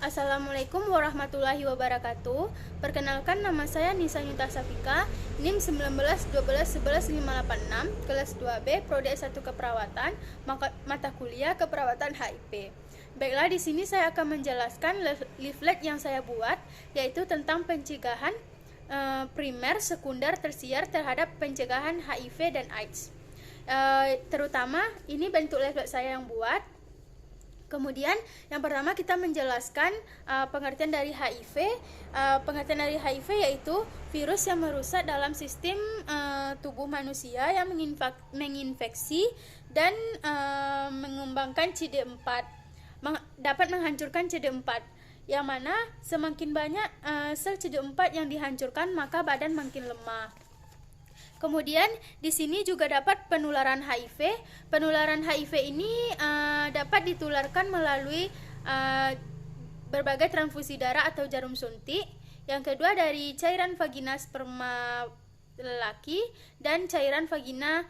Assalamualaikum warahmatullahi wabarakatuh. Perkenalkan, nama saya Nisa Yuta Safika, NIM 1912111586, kelas 2B, Prodi S1 Keperawatan, mata kuliah Keperawatan HIV. Baiklah, di sini saya akan menjelaskan leaflet yang saya buat, yaitu tentang pencegahan primer, sekunder, tersier terhadap pencegahan HIV dan AIDS. Terutama ini bentuk leaflet saya yang buat. Kemudian yang pertama kita menjelaskan pengertian dari HIV. Pengertian dari HIV yaitu virus yang merusak dalam sistem tubuh manusia yang menginfeksi dan mengembangkan CD4, dapat menghancurkan CD4, yang mana semakin banyak sel CD4 yang dihancurkan maka badan makin lemah. Kemudian di sini juga dapat penularan HIV. Penularan HIV ini dapat ditularkan melalui berbagai transfusi darah atau jarum suntik. Yang kedua dari cairan vagina sperma lelaki dan cairan vagina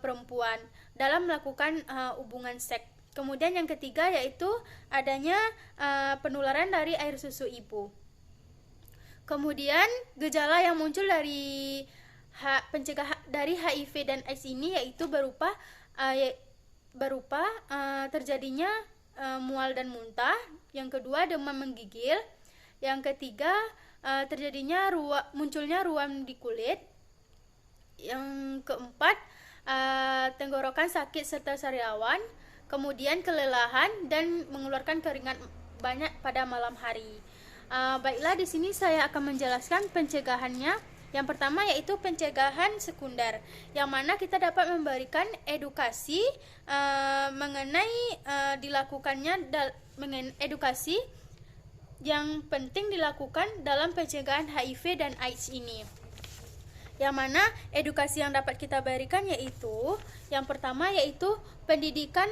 perempuan dalam melakukan hubungan seks. Kemudian yang ketiga yaitu adanya penularan dari air susu ibu. Kemudian gejala yang muncul dari pencegahan dari HIV dan AIDS ini yaitu berupa terjadinya mual dan muntah. Yang kedua demam menggigil. Yang ketiga terjadinya munculnya ruam di kulit. Yang keempat tenggorokan sakit serta sariawan. Kemudian kelelahan dan mengeluarkan keringat banyak pada malam hari. Baiklah, di sini saya akan menjelaskan pencegahannya. Yang pertama yaitu pencegahan sekunder, yang mana kita dapat memberikan edukasi mengenai edukasi yang penting dilakukan dalam pencegahan HIV dan AIDS ini. Yang mana edukasi yang dapat kita berikan yaitu yang pertama yaitu pendidikan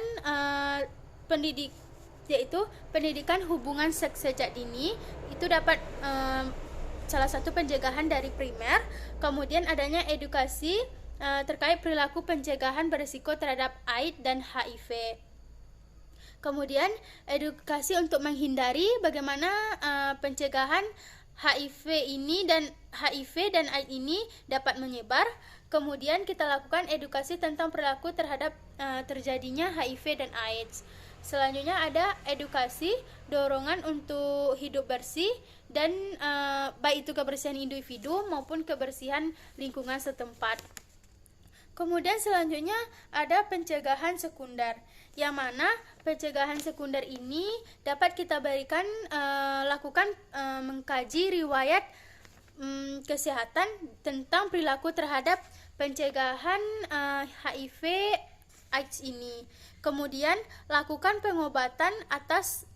hubungan seks sejak dini. Itu dapat salah satu pencegahan dari primer. Kemudian adanya edukasi terkait perilaku pencegahan berisiko terhadap AIDS dan HIV. Kemudian edukasi untuk menghindari bagaimana pencegahan HIV dan AIDS ini dapat menyebar. Kemudian kita lakukan edukasi tentang perilaku terhadap terjadinya HIV dan AIDS. Selanjutnya ada edukasi dorongan untuk hidup bersih dan baik itu kebersihan individu maupun kebersihan lingkungan setempat. Kemudian selanjutnya ada pencegahan sekunder, yang mana pencegahan sekunder ini dapat kita berikan lakukan mengkaji riwayat kesehatan tentang perilaku terhadap pencegahan HIV AIDS ini. Kemudian lakukan pengobatan atas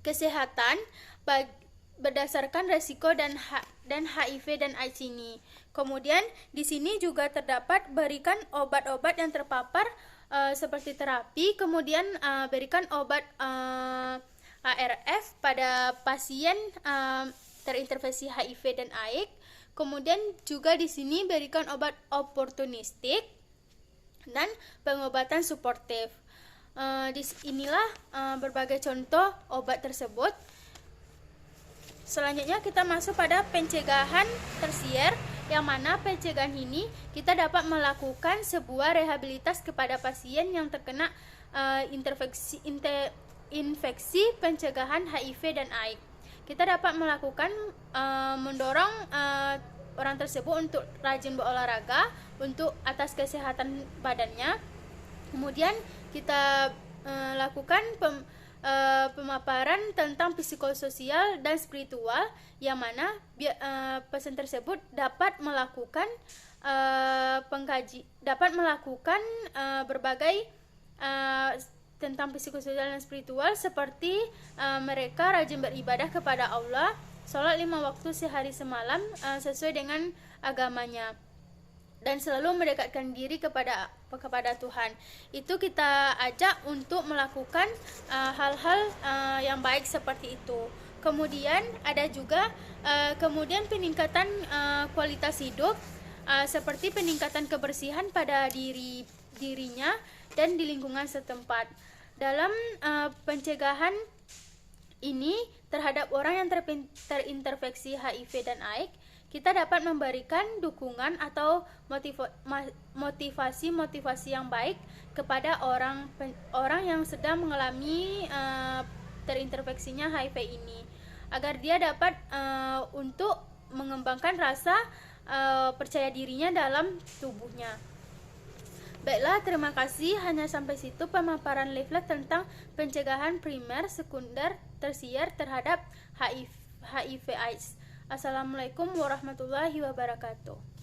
kesehatan berdasarkan resiko dan HIV dan AIDS ini. Kemudian di sini juga terdapat berikan obat-obat yang terpapar seperti terapi. Kemudian berikan obat ARF pada pasien terinfeksi HIV dan AIDS. Kemudian juga di sini berikan obat oportunistik dan pengobatan suportif. Inilah berbagai contoh obat tersebut. Selanjutnya kita masuk pada pencegahan tersier, yang mana pencegahan ini kita dapat melakukan sebuah rehabilitas kepada pasien yang terkena infeksi pencegahan HIV dan AIDS. Kita dapat melakukan mendorong orang tersebut untuk rajin berolahraga untuk atas kesehatan badannya. Kemudian kita lakukan pemaparan tentang psikososial dan spiritual, yang mana pasien tersebut dapat melakukan berbagai tentang psikososial dan spiritual, seperti mereka rajin beribadah kepada Allah, sholat 5 waktu sehari semalam sesuai dengan agamanya, dan selalu mendekatkan diri kepada Tuhan. Itu kita ajak untuk melakukan hal-hal yang baik seperti itu. Kemudian ada juga kemudian peningkatan kualitas hidup, seperti peningkatan kebersihan pada dirinya dan di lingkungan setempat. Dalam pencegahan ini terhadap orang yang terinfeksi HIV dan AIDS, kita dapat memberikan dukungan atau motivasi yang baik kepada orang yang sedang mengalami terinfeksinya HIV ini, agar dia dapat untuk mengembangkan rasa percaya dirinya dalam tubuhnya. Baiklah, terima kasih. Hanya sampai situ pemaparan leaflet tentang pencegahan primer, sekunder, tersier terhadap HIV AIDS. Assalamualaikum warahmatullahi wabarakatuh.